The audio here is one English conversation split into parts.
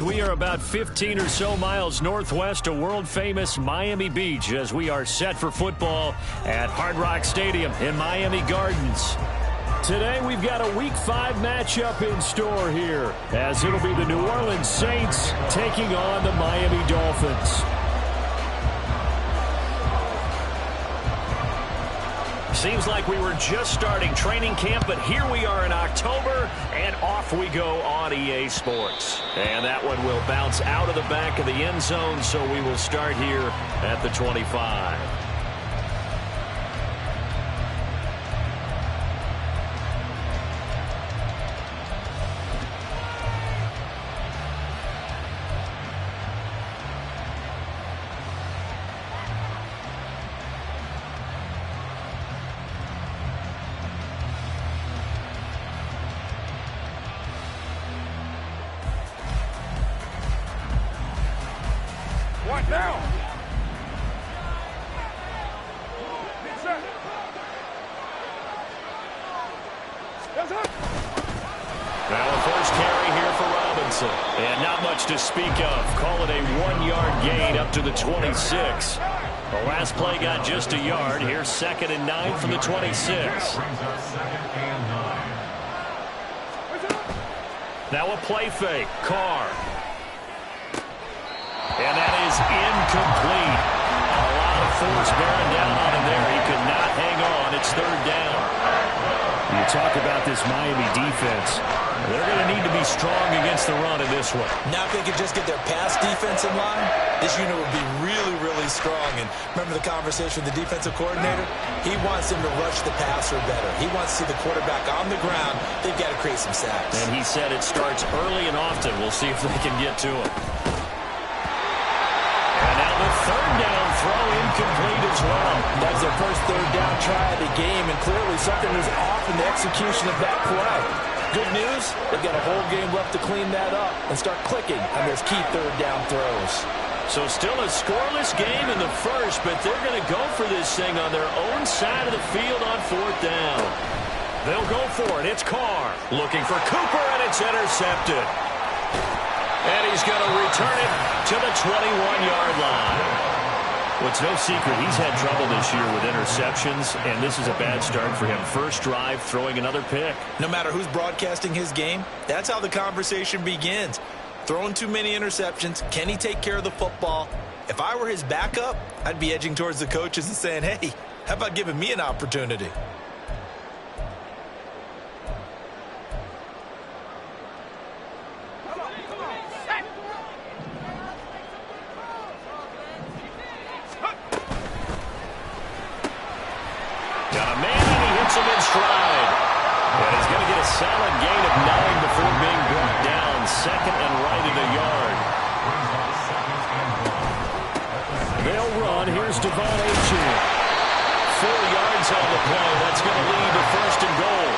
We are about 15 or so miles northwest of world-famous Miami Beach as we are set for football at Hard Rock Stadium in Miami Gardens. Today we've got a Week 5 matchup in store here as it'll be the New Orleans Saints taking on the Miami Dolphins. Seems like we were just starting training camp, but here we are in October, and off we go on EA Sports. And that one will bounce out of the back of the end zone, so we will start here at the 25. And not much to speak of. Call it a 1-yard gain up to the 26. The last play got just a yard. Here's 2nd and 9 from the 26. Now a play fake. Carr. And that is incomplete. A lot of force bearing down on him there. He could not hang on. It's 3rd down. You talk about this Miami defense. They're going to need to be strong against the run in this one. Now if they could just get their pass defense in line, this unit would be really, really strong. And remember the conversation with the defensive coordinator? He wants them to rush the passer better. He wants to see the quarterback on the ground. They've got to create some sacks. And he said it starts early and often. We'll see if they can get to him. And now the 3rd down throw incomplete as well. That's their first 3rd down try of the game, and clearly something was off in the execution of that play. Good news, they've got a whole game left to clean that up and start clicking on those key 3rd down throws. So still a scoreless game in the first, but they're going to go for this thing on their own side of the field on 4th down. They'll go for it. It's Carr looking for Cooper, and it's intercepted. And he's going to return it to the 21-yard line. Well, it's no secret he's had trouble this year with interceptions, and this is a bad start for him. First drive, throwing another pick. No matter who's broadcasting his game, that's how the conversation begins. Throwing too many interceptions, can he take care of the football? If I were his backup, I'd be edging towards the coaches and saying, hey, how about giving me an opportunity? Solid gain of 9 before being brought down. 2nd and right at a yard. They'll run. Here's Devon Achane. 4 yards on the play. That's going to lead to 1st and goal.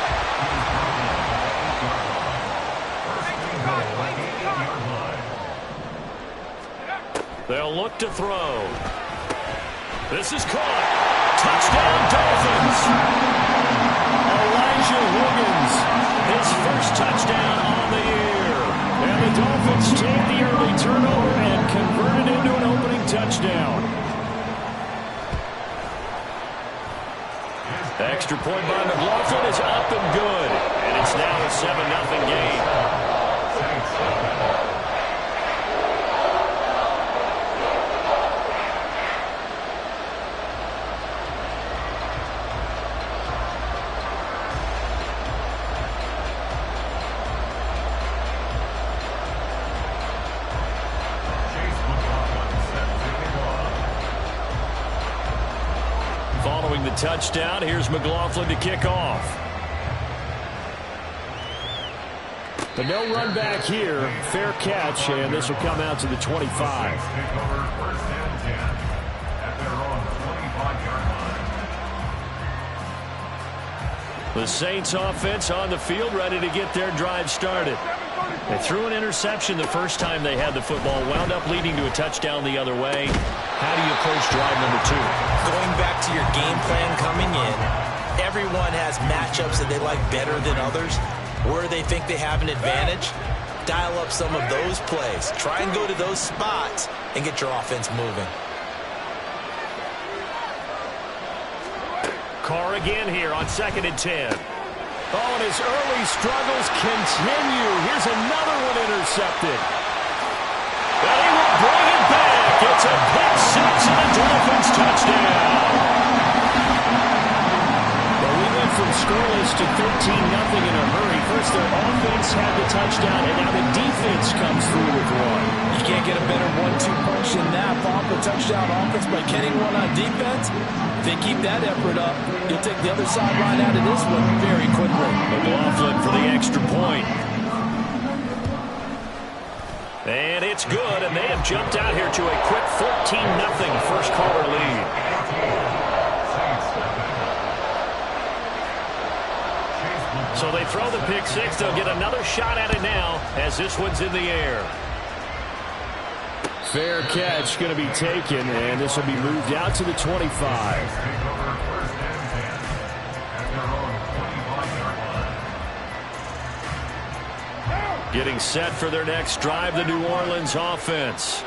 They'll look to throw. This is caught. Touchdown Dolphins. Elijah Williams, his first touchdown on the year. And the Dolphins take the early turnover and convert it into an opening touchdown. The extra point by McLaughlin is up and good. And it's now a 7-0 game. Following the touchdown, here's McLaughlin to kick off. The no run back here, fair catch, and this will come out to the 25. The Saints offense on the field, ready to get their drive started. They threw an interception the first time they had the football, wound up leading to a touchdown the other way. How do you approach drive number 2? Going back to your game plan coming in, everyone has matchups that they like better than others, where they think they have an advantage. dial up some of those plays. Try and go to those spots and get your offense moving. Carr again here on 2nd and 10. Oh, and his early struggles continue. Here's another one intercepted. And he will bring it back. It's a pick six and a Dolphins touchdown. Well, we went from scoreless to 13-0 in a hurry. First, their offense had the touchdown, and now the defense comes through with one. You can't get a better 1-2 punch than that. Pop a touchdown offense by getting one on defense. If they keep that effort up, you'll take the other sideline out of this one very quickly. McLaughlin for the extra point. And it's good, and they have jumped out here to a quick 14-0 first quarter lead. So they throw the pick six. They'll get another shot at it now as this one's in the air. Fair catch going to be taken, and this will be moved out to the 25. Getting set for their next drive, the New Orleans offense.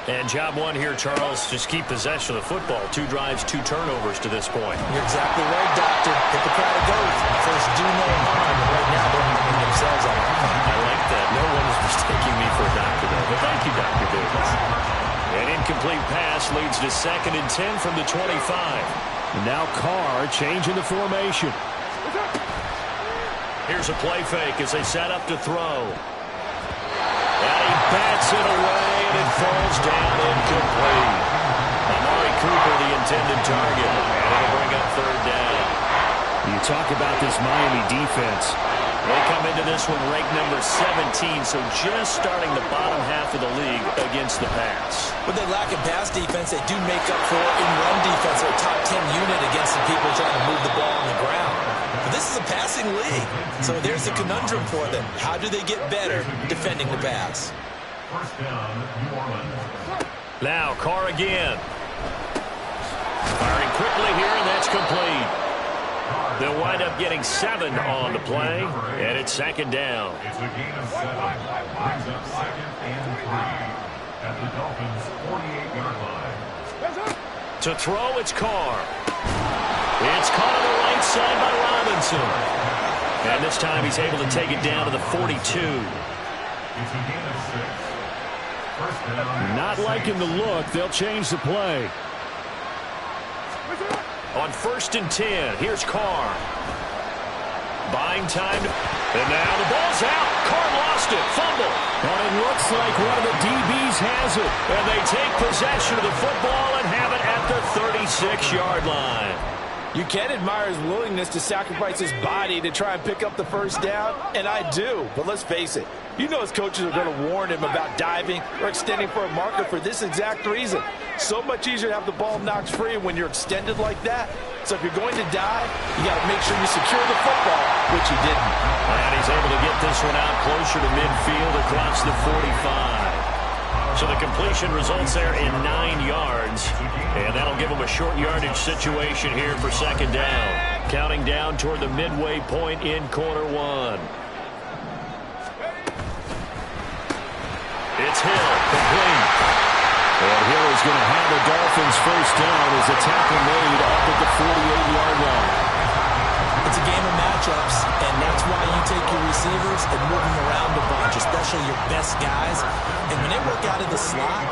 And job one here, Charles, just keep possession of the football. 2 drives, 2 turnovers to this point. You're exactly right, Doctor. Hippocratic oath. First, do no harm. And right now, they're harming themselves on offense. I like that. No one is mistaking me for a doctor, though. But thank you, Dr. Davis. An incomplete pass leads to 2nd and 10 from the 25. And now Carr changing the formation. Here's a play fake as they set up to throw. And he bats it away, and it falls down incomplete. Amari Cooper, the intended target, and it'll bring up 3rd down. You talk about this Miami defense. They come into this one ranked number 17, so just starting the bottom half of the league against the pass. What they lack in pass defense, they do make up for in run defense. They're a top 10 unit against the people trying to move the ball on the ground. But this is a passing league, so there's a conundrum for them. How do they get better defending the pass? First down, New Orleans. Now Carr again. Firing quickly here, and that's complete. They'll wind up getting 7 on the play, and it's 2nd down. It's a gain of 7. Brings up 2nd and 3 at the Dolphins' 48-yard line. To throw, it's Carr. It's caught on the right side by Robinson. And this time he's able to take it down to the 42. It's a gain of 6. First down. Not liking the look. They'll change the play. On 1st and 10, here's Carr. Buying time. And now the ball's out. Carr lost it. Fumble. And it looks like one of the DBs has it. And they take possession of the football and have it at the 36-yard line. You can admire his willingness to sacrifice his body to try and pick up the first down, and I do. But let's face it, you know his coaches are going to warn him about diving or extending for a marker for this exact reason. So much easier to have the ball knocked free when you're extended like that. So if you're going to dive, you got to make sure you secure the football, which he didn't. And he's able to get this one out closer to midfield across the 45. So the completion results there in 9 yards. And that'll give them a short yardage situation here for 2nd down. Counting down toward the midway point in quarter 1. It's Hill, complete. And Hill is going to have the Dolphins first down as the tackle made up at the 48-yard line. It's a game of matchups, and that's why you take your receivers and move them around a bunch, especially your best guys. And when they work out of the slot,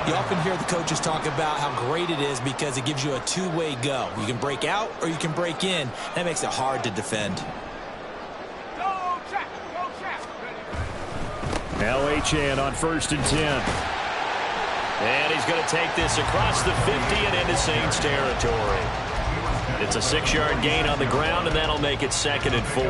you often hear the coaches talk about how great it is because it gives you a two-way go. You can break out or you can break in. That makes it hard to defend. Now Achane on 1st and 10. And he's going to take this across the 50 and into Saints territory. It's a 6-yard gain on the ground, and that'll make it 2nd and 4.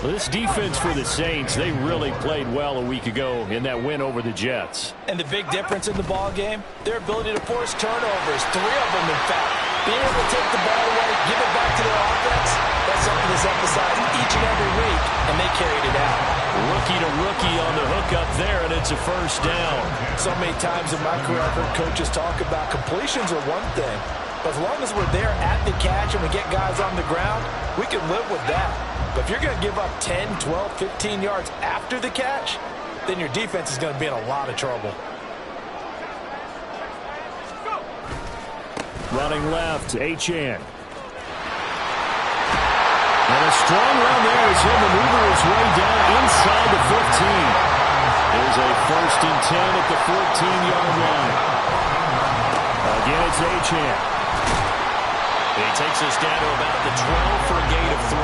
Well, this defense for the Saints, they really played well a week ago in that win over the Jets. And the big difference in the ball game, their ability to force turnovers, 3 of them in fact. Being able to take the ball away, give it back to their offense, that's something that's emphasized each and every week, and they carried it out. Rookie to rookie on the hook up there, and it's a first down. So many times in my career, I've heard coaches talk about completions are one thing, but as long as we're there at the catch and we get guys on the ground, we can live with that. But if you're going to give up 10, 12, 15 yards after the catch, then your defense is going to be in a lot of trouble. Running left, Achane. And a strong run there as he'll maneuver his way down inside the 15. There's a 1st and 10 at the 14-yard line. Again, it's Achane. He takes us down to about the 12 for a gain of 3.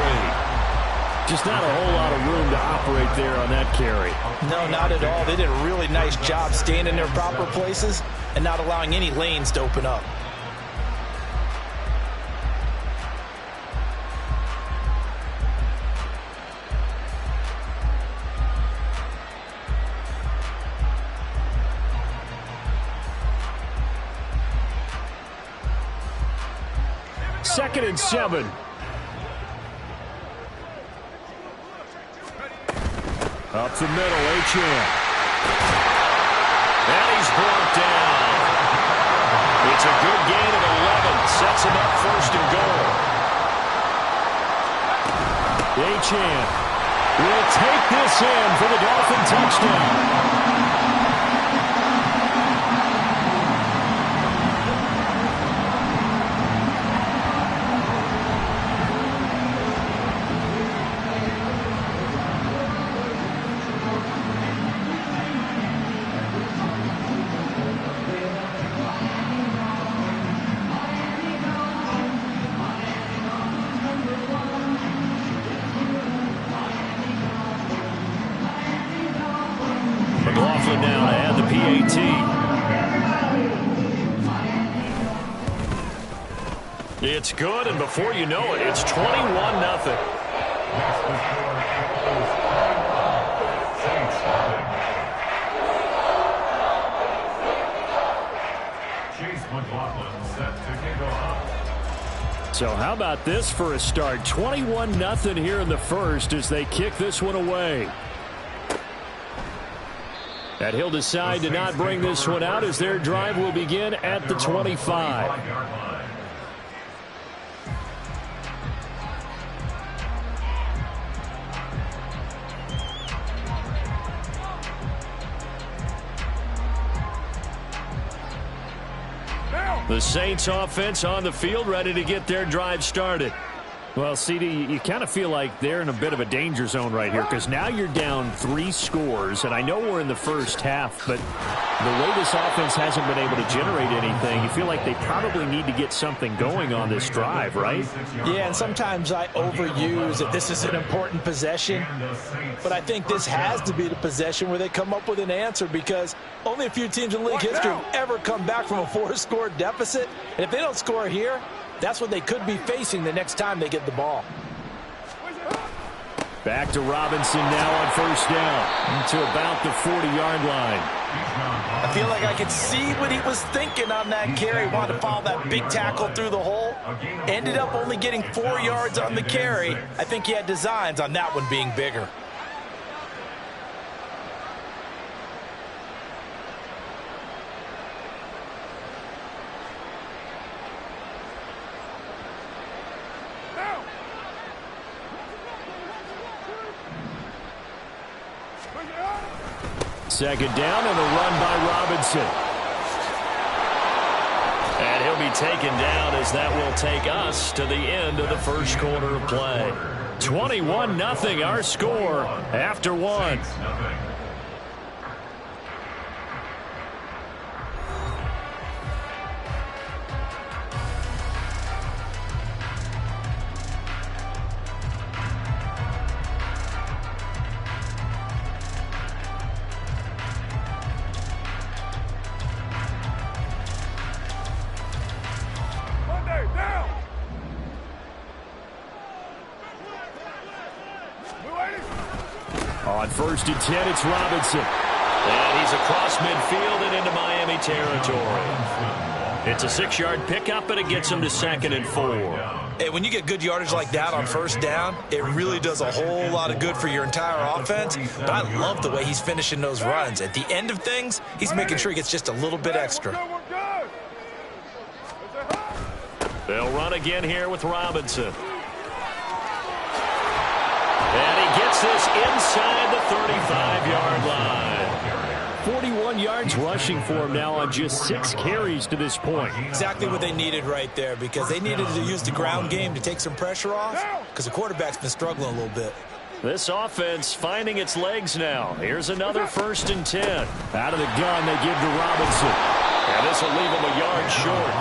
Just not a whole lot of room to operate there on that carry. No, not at all. They did a really nice job staying in their proper places and not allowing any lanes to open up. Second and 7. Up the middle, Achane. And he's brought down. It's a good gain of 11. Sets him up 1st and goal. Achane will take this in for the Dolphin touchdown. McLaughlin now to add the PAT. It's good, and before you know it, it's 21-0. Chase McLaughlin set to kick off. So how about this for a start? 21-0 here in the first as they kick this one away. And he'll decide to not bring this one out as their drive will begin at the 25. The Saints offense on the field ready to get their drive started. Well, CD, you kind of feel like they're in a bit of a danger zone right here because now you're down 3 scores, and I know we're in the first half, but the way this offense hasn't been able to generate anything, you feel like they probably need to get something going on this drive, right? Yeah, and sometimes I overuse that this is an important possession, but I think this has to be the possession where they come up with an answer because only a few teams in league history have ever come back from a 4-score deficit, and if they don't score here, that's what they could be facing the next time they get the ball. Back to Robinson now on 1st down to about the 40-yard line. I feel like I could see what he was thinking on that carry. Wanted to follow that big tackle through the hole. Ended up only getting 4 yards on the carry. I think he had designs on that one being bigger. Second down and a run by Robinson. And he'll be taken down as that will take us to the end of the first quarter of play. 21-0 our score after 1. On 1st and 10, it's Robinson. And he's across midfield and into Miami territory. It's a 6-yard pickup, and it gets him to 2nd and 4. Hey, when you get good yardage like that on 1st down, it really does a whole lot of good for your entire offense. But I love the way he's finishing those runs. At the end of things, he's making sure he gets just a little bit extra. They'll run again here with Robinson. And he gets gets this inside the 35-yard line. 41 yards rushing for him now on just 6 carries to this point. Exactly what they needed right there, because they needed to use the ground game to take some pressure off, because the quarterback's been struggling a little bit. This offense finding its legs now. Here's another 1st and 10. Out of the gun, they give to Robinson. And this will leave him a yard short.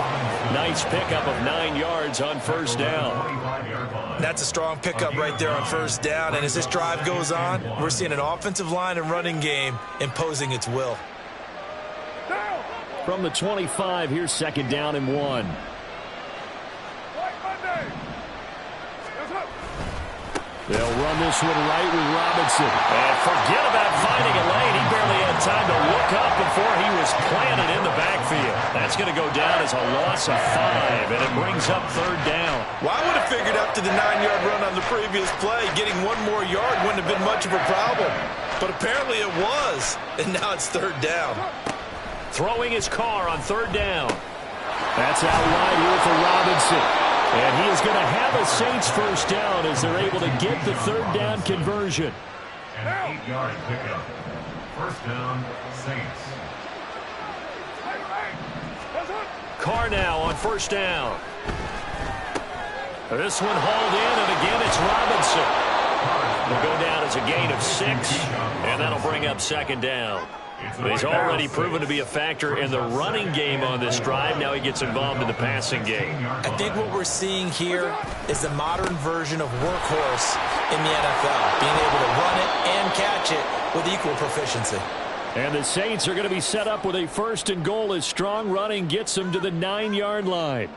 Nice pickup of 9 yards on 1st down. That's a strong pickup right there on 1st down. And as this drive goes on, we're seeing an offensive line and running game imposing its will. From the 25, here's 2nd down and 1. They'll run this one right with Robinson. And forget about finding a lane. He barely had time to look up before he was planted in the backfield. That's going to go down as a loss of 5, and it brings up 3rd down. Well, I would have figured after the 9-yard run on the previous play, getting 1 more yard wouldn't have been much of a problem. But apparently it was, and now it's 3rd down. Throwing his car on 3rd down. That's out wide here for Robinson. And he is going to have a Saints 1st down as they're able to get the 3rd down conversion. An 8-yard pickup. 1st down, Saints. Carr now on 1st down. This one hauled in, and again it's Robinson. Will go down as a gain of 6, and that'll bring up 2nd down. He's already proven to be a factor in the running game on this drive. Now he gets involved in the passing game. I think what we're seeing here is the modern version of workhorse in the NFL, being able to run it and catch it with equal proficiency. And the Saints are going to be set up with a 1st and goal as strong running gets them to the 9-yard line.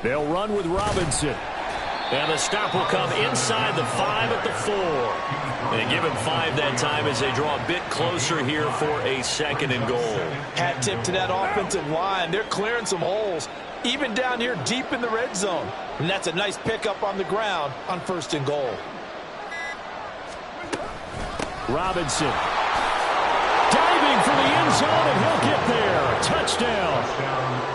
They'll run with Robinson. And the stop will come inside the 5 at the 4. And give him 5 that time as they draw a bit closer here for a 2nd and goal. Hat tip to that offensive line. They're clearing some holes, even down here deep in the red zone. And that's a nice pickup on the ground on 1st and goal. Robinson. Diving for the end zone, and he'll get there. Touchdown.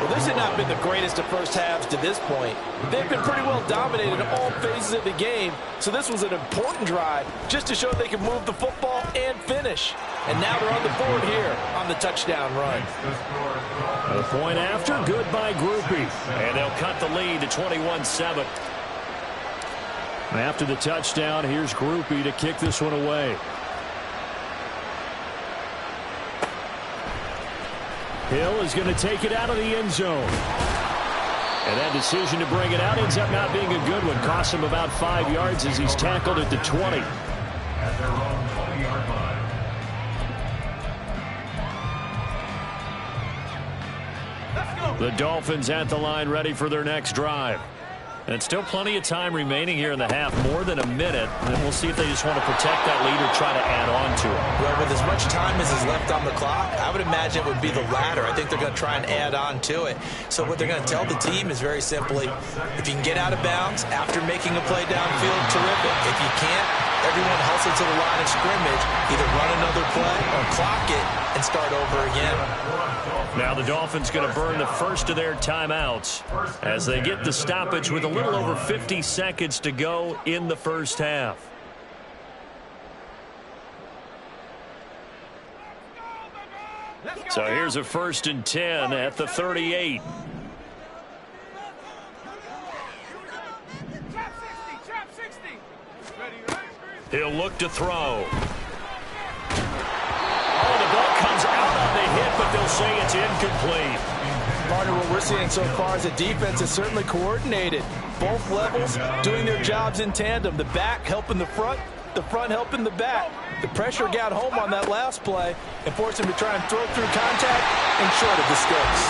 Well, this has not been the greatest of first halves to this point. They've been pretty well dominated in all phases of the game, so this was an important drive just to show they can move the football and finish. And now they're on the board here on the touchdown run. A point after, good by Grupe. And they'll cut the lead to 21-7. After the touchdown, here's Grupe to kick this one away. Hill is going to take it out of the end zone. And that decision to bring it out ends up not being a good one. Costs him about 5 yards as he's tackled at the 20. At their own 20-yard line. The Dolphins at the line ready for their next drive. And still plenty of time remaining here in the half, more than a minute. And we'll see if they just want to protect that lead or try to add on to it. Well, with as much time as is left on the clock, I would imagine it would be the latter. I think they're going to try and add on to it. So what they're going to tell the team is very simply, if you can get out of bounds after making a play downfield, terrific. If you can't, everyone hustle to the line of scrimmage, either run another play or clock it and start over again. Now the Dolphins going to burn the first of their timeouts as they get the stoppage with a little over 50 seconds to go in the first half. So here's a 1st and 10 at the 38. He'll look to throw. Oh, the ball comes out on the hit, but they'll say it's incomplete. Partner, what we're seeing so far is a defense is certainly coordinated. Both levels doing their jobs in tandem. The back helping the front helping the back. The pressure got home on that last play and forced him to try and throw through contact and short of the sticks.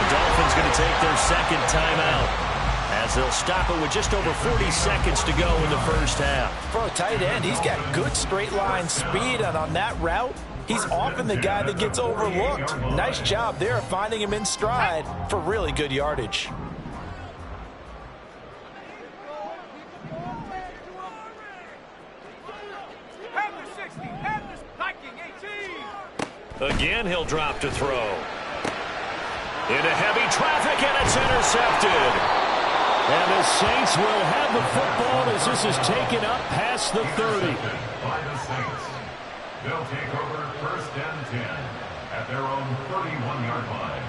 The Dolphins going to take their 2nd timeout as they'll stop it with just over 40 seconds to go in the first half. For a tight end, he's got good straight line speed, and on that route, he's often the guy that gets overlooked. Nice job there finding him in stride for really good yardage. Again, he'll drop to throw. Into heavy traffic, and it's intercepted. And the Saints will have the football as this is taken up past the 30. By the Saints. They'll take over 1st and 10 at their own 31-yard line.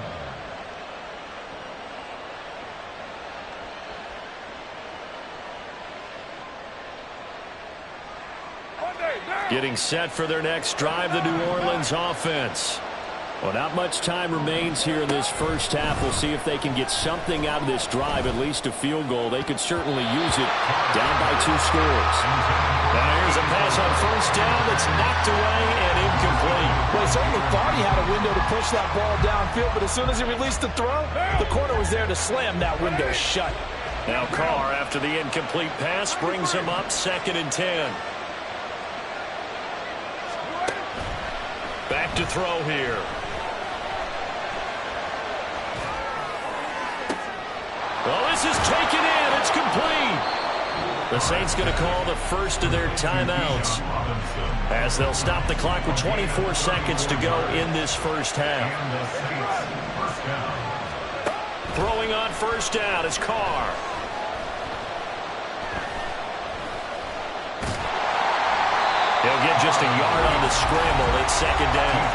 Getting set for their next drive, the New Orleans offense. Well, not much time remains here in this first half. We'll see if they can get something out of this drive, at least a field goal. They could certainly use it down by 2 scores. Now here's a pass on 1st down that's knocked away and incomplete. Well, he certainly thought he had a window to push that ball downfield, but as soon as he released the throw, the corner was there to slam that window shut. Now Carr, after the incomplete pass, brings him up 2nd and 10. Back to throw here. Well, this is taken in. It's complete. The Saints going to call the first of their timeouts as they'll stop the clock with 24 seconds to go in this first half. Throwing on 1st down is Carr. He'll get just a yard on the scramble. It's 2nd down.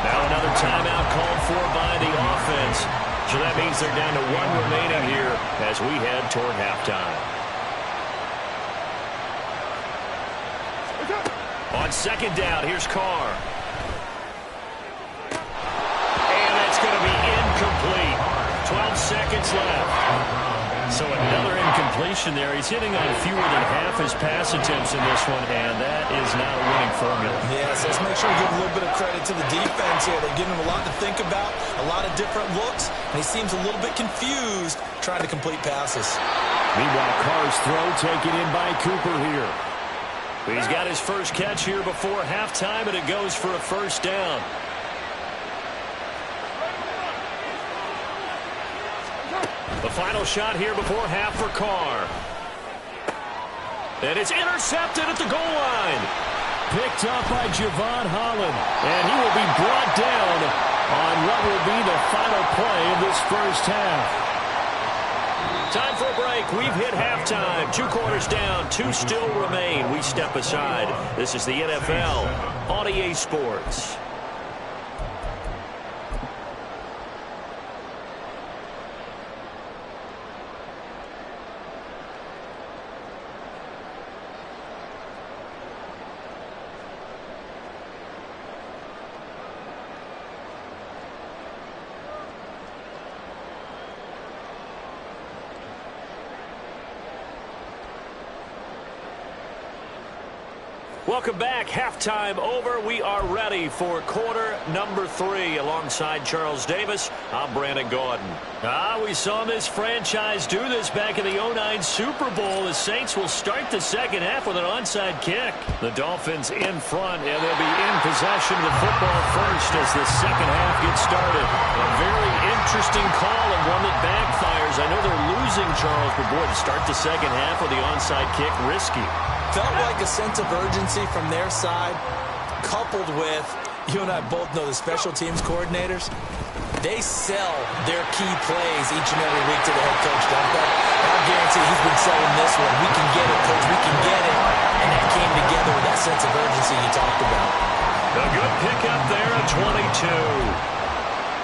Now another timeout called for by the offense. So that means they're down to 1 remaining here as we head toward halftime. On 2nd down, here's Carr. And that's going to be incomplete. 12 seconds left. So another incompletion there. He's hitting on fewer than half his pass attempts in this one, and that is not a winning formula. Yes, let's make sure we give a little bit of credit to the defense here. They're giving him a lot to think about, a lot of different looks, and he seems a little bit confused trying to complete passes. Meanwhile, Carr's throw taken in by Cooper here. He's got his first catch here before halftime, and it goes for a 1st down. The final shot here before half for Carr. And it's intercepted at the goal line. Picked up by Javon Holland. And he will be brought down on what will be the final play of this first half. Time for a break. We've hit halftime. 2 quarters down. 2 still remain. We step aside. This is the NFL on EA Sports. Welcome back. Halftime over. We are ready for quarter number 3. Alongside Charles Davis, I'm Brandon Gaudin. We saw this franchise do this back in the 2009 Super Bowl. The Saints will start the second half with an onside kick. The Dolphins in front, and they'll be in possession of the football first as the second half gets started. A very interesting call and one that backfires. I know they're losing, Charles, but boy, to start the second half with the onside kick, risky. Felt like a sense of urgency from their side, coupled with, you and I both know the special teams coordinators, they sell their key plays each and every week to the head coach. I guarantee he's been selling this one. We can get it, coach, we can get it. And that came together with that sense of urgency you talked about. A good pickup there at 22.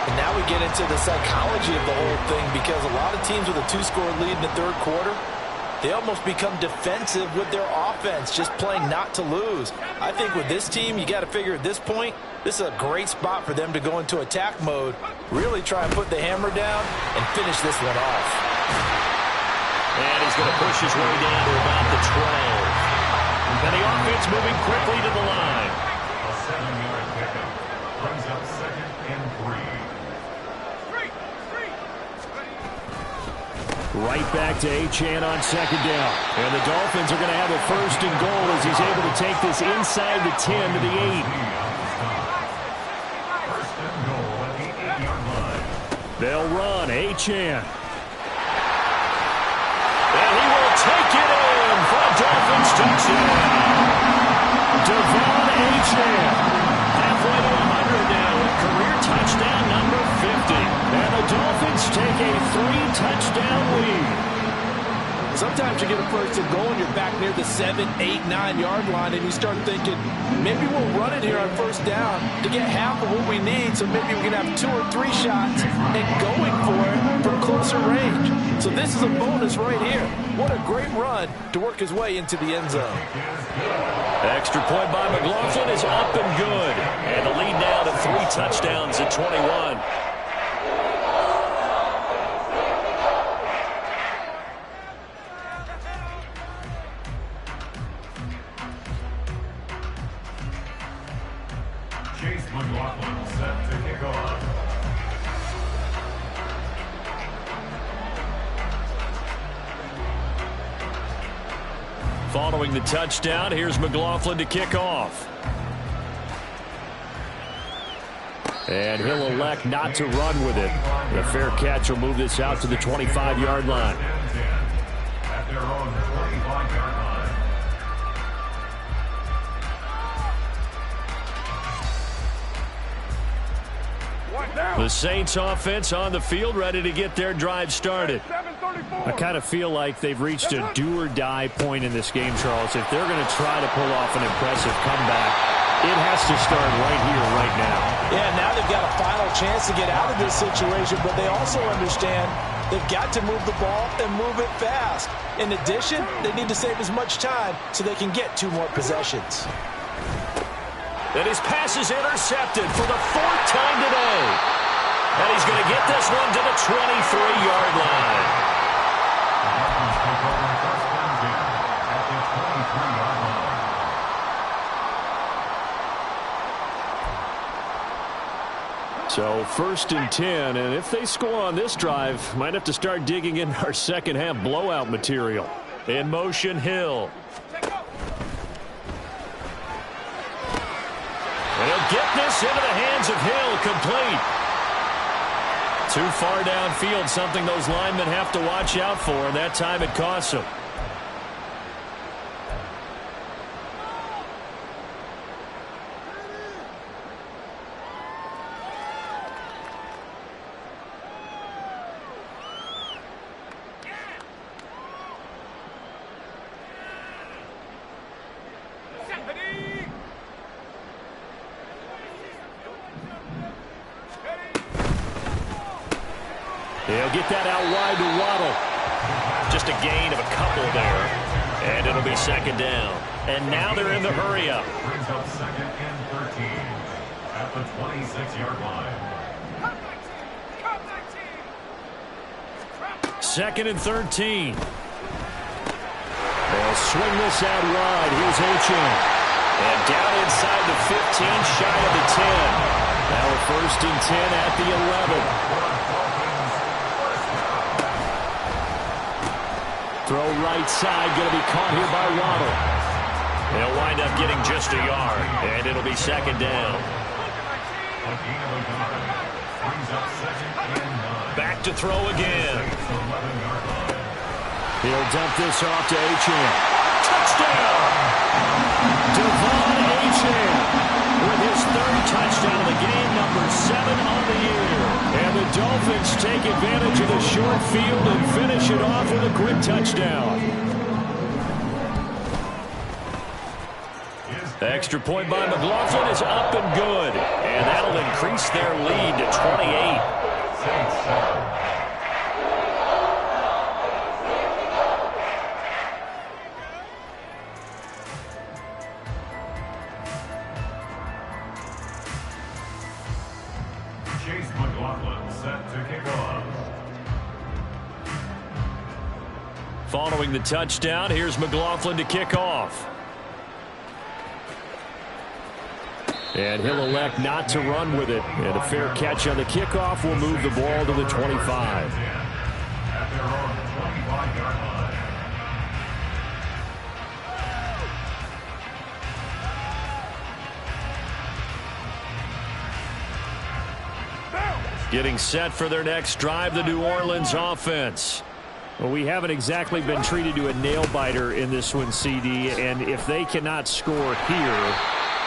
And now we get into the psychology of the whole thing, because a lot of teams with a 2-score lead in the third quarter, they almost become defensive with their offense, just playing not to lose. I think with this team, you got to figure at this point, this is a great spot for them to go into attack mode, really try and put the hammer down and finish this one off. And he's going to push his way down to about the 12. And the offense moving quickly to the line. A 7-yard pickup brings up 2nd and 3. Right back to Achane on 2nd down. And the Dolphins are going to have a 1st and goal as he's able to take this inside the 10 to the 8. 1st and goal at the 8-yard line. They'll run. Achane. And he will take it in for a Dolphins touchdown. Devon Achane. Halfway to 100 Dolphins take a 3-touchdown lead. Sometimes you get a first and goal and you're back near the 7, 8, 9-yard line and you start thinking, maybe we'll run it here on first down to get half of what we need, so maybe we can have 2 or 3 shots and going for it from closer range. So this is a bonus right here. What a great run to work his way into the end zone. Extra point by McLaughlin is up and good. And the lead now to 3 touchdowns at 21. Chase McLaughlin set to kick off. Following the touchdown, here's McLaughlin to kick off. And he'll elect not to run with it. The fair catch will move this out to the 25-yard line. At their own 25-yard line. The Saints offense on the field, ready to get their drive started. I kind of feel like they've reached a do-or-die point in this game, Charles. If they're going to try to pull off an impressive comeback, it has to start right here, right now. Yeah, now they've got a final chance to get out of this situation, but they also understand they've got to move the ball and move it fast. In addition, they need to save as much time so they can get 2 more possessions. And his pass is intercepted for the 4th time today. And he's going to get this one to the 23-yard line. So 1st and 10, and if they score on this drive, might have to start digging in our second-half blowout material. In motion, Hill. And he'll get this into the hands of Hill, complete. Too far downfield, something those linemen have to watch out for, and that time it costs them. He'll get that out wide to Waddle. Just a gain of a couple there. And it'll be 2nd down. And now they're in the hurry up. Brings up 2nd and 13 at the 26-yard line. 2nd and 13. They'll swing this out wide. Here's Achane. And down inside the 15, shy of the 10. Now a 1st and 10 at the 11. Throw right side, going to be caught here by Waddle. They'll wind up getting just a yard, and it'll be 2nd down. Back to throw again. He'll dump this off to Achane. Touchdown! Devon Achane with his 3rd touchdown of the game, number 7 on the year. And the Dolphins take advantage of the short field and finish it off with a quick touchdown. Extra point by McLaughlin is up and good. And that'll increase their lead to 28. Chase McLaughlin set to kick off. Following the touchdown, here's McLaughlin to kick off. And he'll elect not to run with it. And a fair catch on the kickoff will move the ball to the 25. At their own 25-yard line. Getting set for their next drive, the New Orleans offense. Well, we haven't exactly been treated to a nail-biter in this one, CD. And if they cannot score here,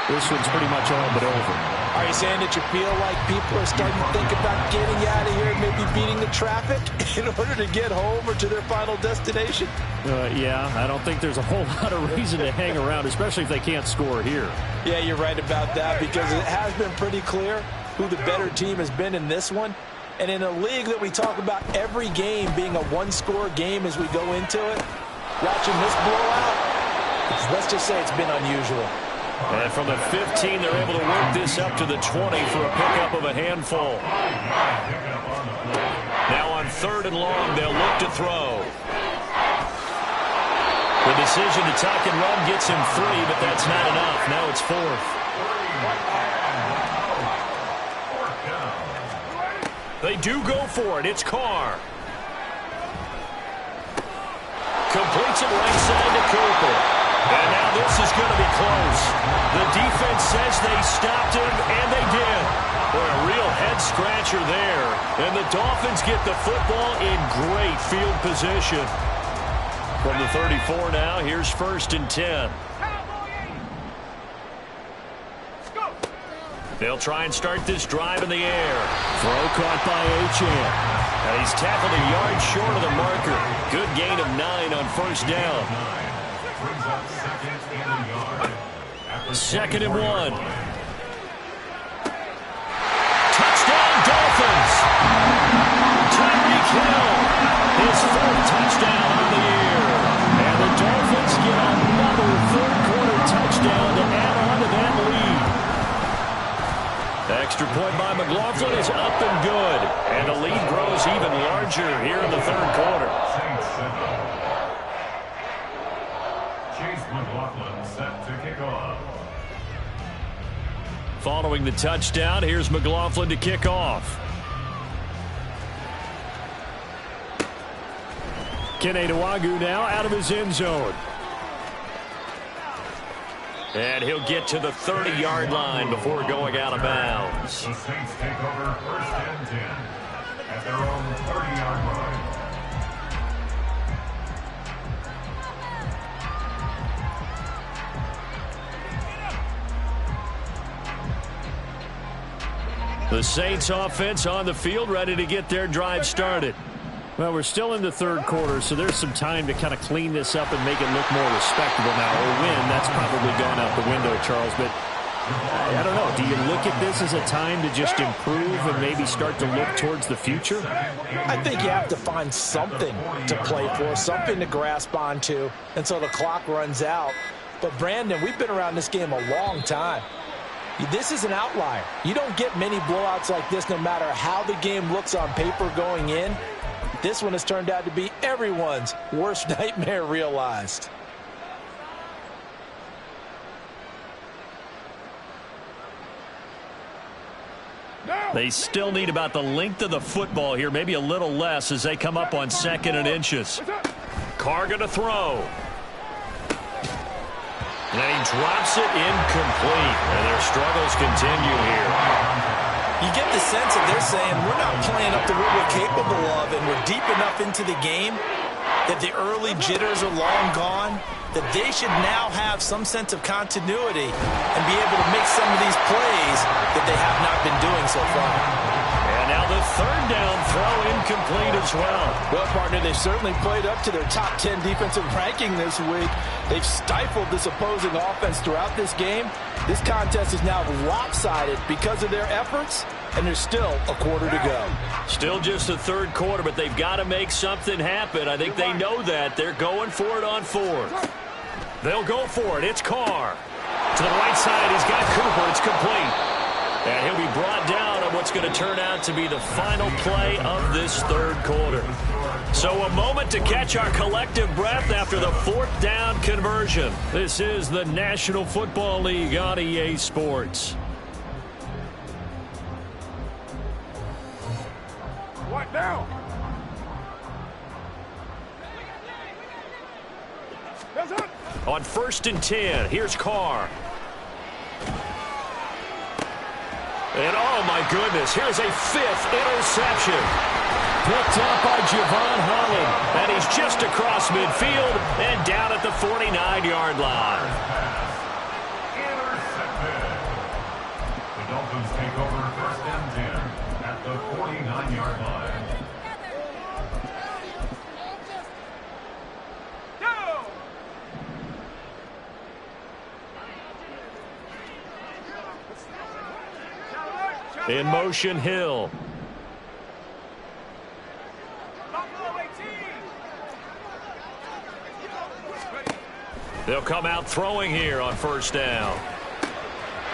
this one's pretty much all but over. Are you saying that you feel like people are starting to think about getting out of here, maybe beating the traffic in order to get home or to their final destination? Yeah, I don't think there's a whole lot of reason to hang around, especially if they can't score here. Yeah, you're right about that, because it has been pretty clear who the better team has been in this one. And in a league that we talk about every game being a one-score game as we go into it, watching this blowout, let's just say it's been unusual. And from the 15, they're able to work this up to the 20 for a pickup of a handful. Now on 3rd and long, they'll look to throw. The decision to tuck and run gets him 3, but that's not enough. Now it's 4th. They do go for it. It's Carr. Completes it right side to Cooper. And now this is going to be close. The defense says they stopped him, and they did. Boy, a real head-scratcher there. And the Dolphins get the football in great field position. From the 34 now, here's 1st and 10. They'll try and start this drive in the air. Throw caught by Achane. And he's tackled a yard short of the marker. Good gain of 9 on 1st down. 2nd and 1. Touchdown, Dolphins! Tyreek Hill, his 4th touchdown on the year. And the Dolphins get another third-quarter touchdown to add on to that lead. The extra point by McLaughlin is up and good. And the lead grows even larger here in the 3rd quarter. McLaughlin set to kick off. Following the touchdown, here's McLaughlin to kick off. Kene Nwangwu now out of his end zone. And he'll get to the 30-yard line before going out of bounds. The Saints take over 1st and 10 at their own 30-yard line. The Saints offense on the field, ready to get their drive started. Well, we're still in the 3rd quarter, so there's some time to kind of clean this up and make it look more respectable now. Or win, that's probably gone out the window, Charles. But I don't know. Do you look at this as a time to just improve and maybe start to look towards the future? I think you have to find something to play for, something to grasp onto until the clock runs out. But, Brandon, we've been around this game a long time. This is an outlier. You don't get many blowouts like this no matter how the game looks on paper going in. This one has turned out to be everyone's worst nightmare realized. They still need about the length of the football here, maybe a little less as they come up on 2nd and inches. Carr going to throw. And he drops it incomplete. And their struggles continue here. You get the sense that they're saying we're not playing up to what we're capable of, and we're deep enough into the game that the early jitters are long gone, that they should now have some sense of continuity and be able to make some of these plays that they have not been doing so far. And now the 3rd down throw incomplete as well. Well, partner, they've certainly played up to their top 10 defensive ranking this week. They've stifled this opposing offense throughout this game. This contest is now lopsided because of their efforts, and there's still a quarter to go. Still just the 3rd quarter, but they've got to make something happen. I think they know that. They're going for it on 4th. They'll go for it. It's Carr. To the right side, he's got Cooper. It's complete. And he'll be brought down on what's going to turn out to be the final play of this 3rd quarter. So a moment to catch our collective breath after the 4th down conversion. This is the National Football League on EA Sports. What now? On 1st and 10, here's Carr. And oh my goodness, here's a 5th interception. Picked up by Javon Holland. And he's just across midfield and down at the 49-yard line. Intercepted. The Dolphins take over first and 10 at the 49-yard line. In motion, Hill. They'll come out throwing here on first down.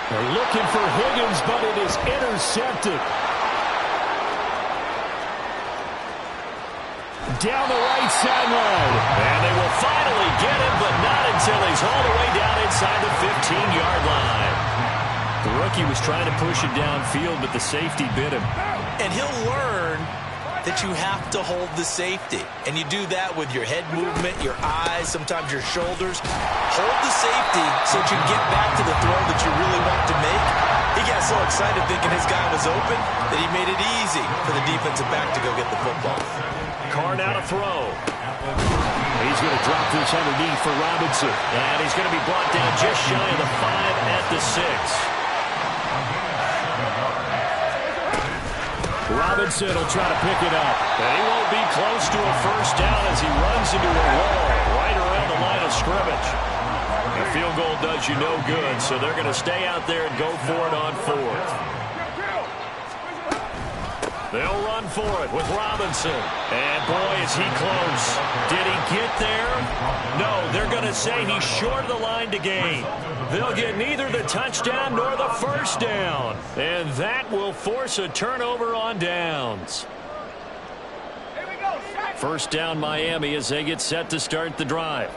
They're looking for Higgins, but it is intercepted. Down the right sideline. And they will finally get him, but not until he's all the way down inside the 15-yard line. The rookie was trying to push it downfield, but the safety bit him. And he'll learn that you have to hold the safety. And you do that with your head movement, your eyes, sometimes your shoulders. Hold the safety so that you get back to the throw that you really want to make. He got so excited thinking his guy was open that he made it easy for the defensive back to go get the football. Carr now to throw. He's going to drop this underneath for Robinson. And he's going to be brought down just shy of the 5 at the 6. Robinson will try to pick it up. And he won't be close to a first down as he runs into a wall right around the line of scrimmage. A field goal does you no good, so they're going to stay out there and go for it on 4th. They'll run for it with Robinson. And boy, is he close. Did he get there? No, they're going to say he's short of the line to gain. They'll get neither the touchdown nor the first down. And that will force a turnover on downs. First down Miami as they get set to start the drive.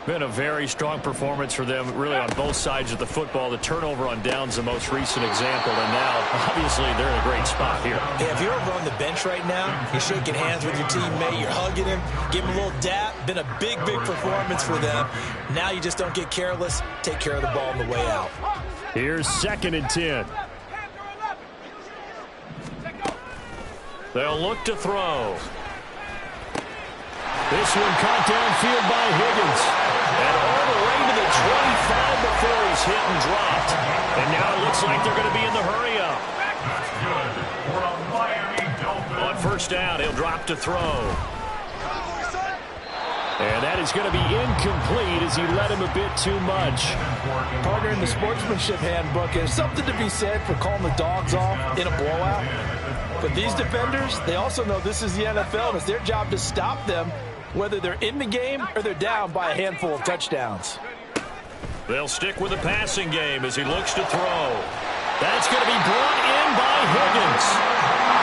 Been a very strong performance for them, really, on both sides of the football. The turnover on downs, the most recent example, and now, obviously, they're in a great spot here. Yeah, if you're over on the bench right now, you're shaking hands with your teammate, you're hugging him, give him a little dap. Been a big, big performance for them. Now you just don't get careless. Take care of the ball on the way out. Here's 2nd and 10. They'll look to throw. This one caught downfield by Higgins. And all the way to the 25 before he's hit and dropped. And now it looks like they're going to be in the hurry up. On first down, he'll drop to throw. And that is going to be incomplete as he led him a bit too much. Partner, in the sportsmanship handbook, there's something to be said for calling the dogs off in a blowout. But these defenders, they also know this is the NFL, and it's their job to stop them, whether they're in the game or they're down by a handful of touchdowns. They'll stick with the passing game as he looks to throw. That's going to be brought in by Higgins.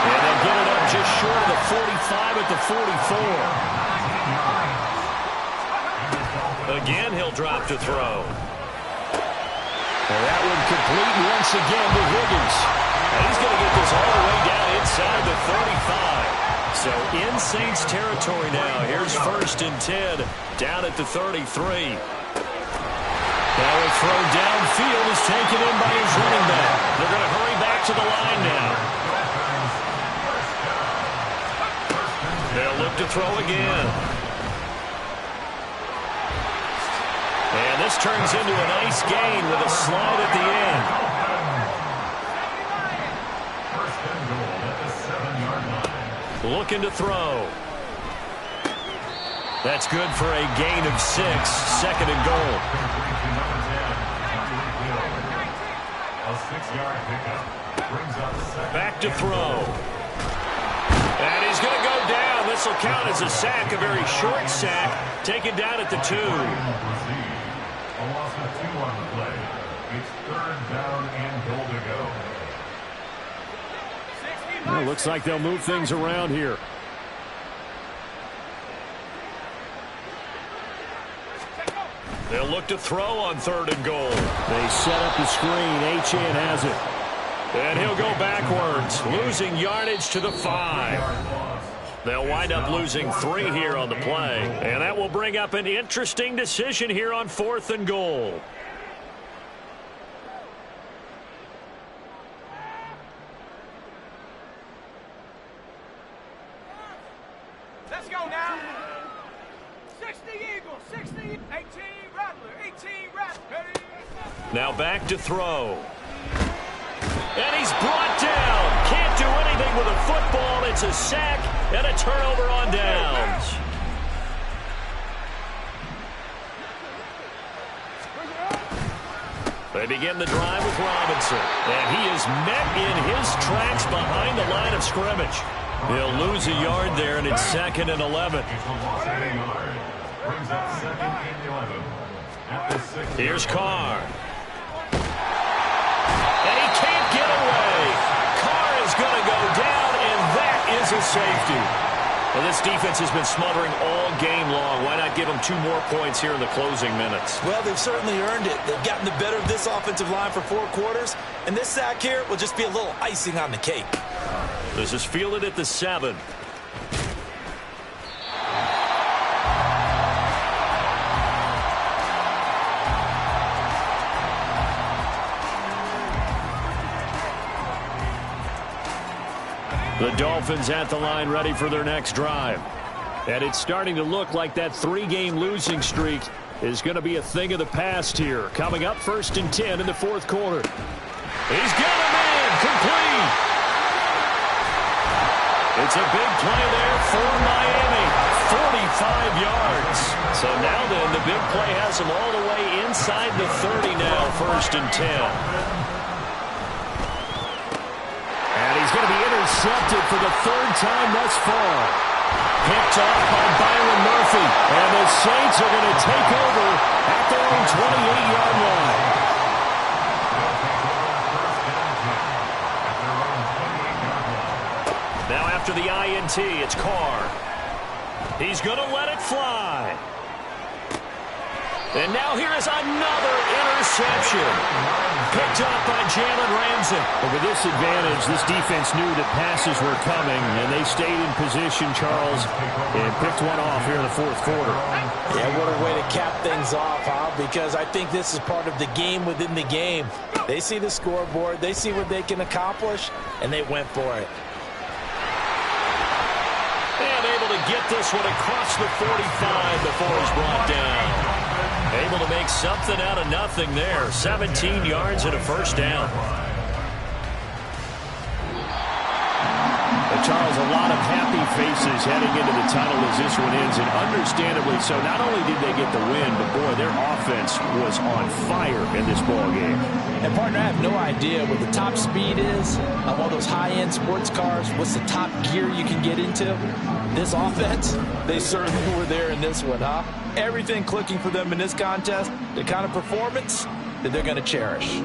And they'll get it up just short of the 45 at the 44. Again, he'll drop to throw. And that one complete once again to Higgins. And he's going to get this all the way down inside the 35. So in Saints territory now. Here's 1st and 10 down at the 33. Now a throw downfield is taken in by his running back. They're going to hurry back to the line now. They'll look to throw again. And this turns into a nice gain with a slide at the end. Looking to throw. That's good for a gain of 6. 2nd and goal. Back to throw. And he's going to go down. This will count as a sack, a very short sack, taken down at the 2. A loss of 2 on the play. It's 3rd down and goal to go. Well, looks like they'll move things around here. They'll look to throw on 3rd and goal. They set up the screen. Achane has it. And he'll go backwards, losing yardage to the 5. They'll wind up losing 3 here on the play. And that will bring up an interesting decision here on 4th and goal. Let's go now. 60 Eagles, 60, 18 Rattler, 18 Rattler. Now back to throw. And he's brought down. Can't do anything with a football. It's a sack and a turnover on downs. They begin the drive with Robinson. And he is met in his tracks behind the line of scrimmage. He'll lose a yard there, and it's 2nd and 11. Here's Carr. And he can't get away. Carr is going to go down, and that is a safety. Well, this defense has been smothering all game long. Why not give them 2 more points here in the closing minutes? Well, they've certainly earned it. They've gotten the better of this offensive line for 4 quarters, and this sack here will just be a little icing on the cake. This is fielded at the 7. The Dolphins at the line ready for their next drive. And it's starting to look like that 3-game losing streak is going to be a thing of the past here. Coming up 1st and 10 in the 4th quarter. He's got a man complete. It's a big play there for Miami. 45 yards. So now then, the big play has him all the way inside the 30 now, 1st and 10. And he's going to be intercepted for the 3rd time thus far. Picked off by Byron Murphy. And the Saints are going to take over at their own 28-yard line. Now after the INT, it's Carr. He's going to let it fly. And now here is another interception. Picked up by Jalen Ramsey. But with this advantage, this defense knew that passes were coming, and they stayed in position, Charles, and picked one off here in the 4th quarter. Yeah, what a way to cap things off, huh? Because I think this is part of the game within the game. They see the scoreboard, they see what they can accomplish, and they went for it. And able to get this one across the 45 before he's brought down. Able to make something out of nothing there. 17 yards and a 1st down. Charles, a lot of happy faces heading into the tunnel as this one ends, and understandably so. Not only did they get the win, but boy, their offense was on fire in this ball game. And partner, I have no idea what the top speed is of all those high-end sports cars. What's the top gear you can get into? This offense, they certainly were there in this one, huh? Everything clicking for them in this contest, the kind of performance that they're going to cherish.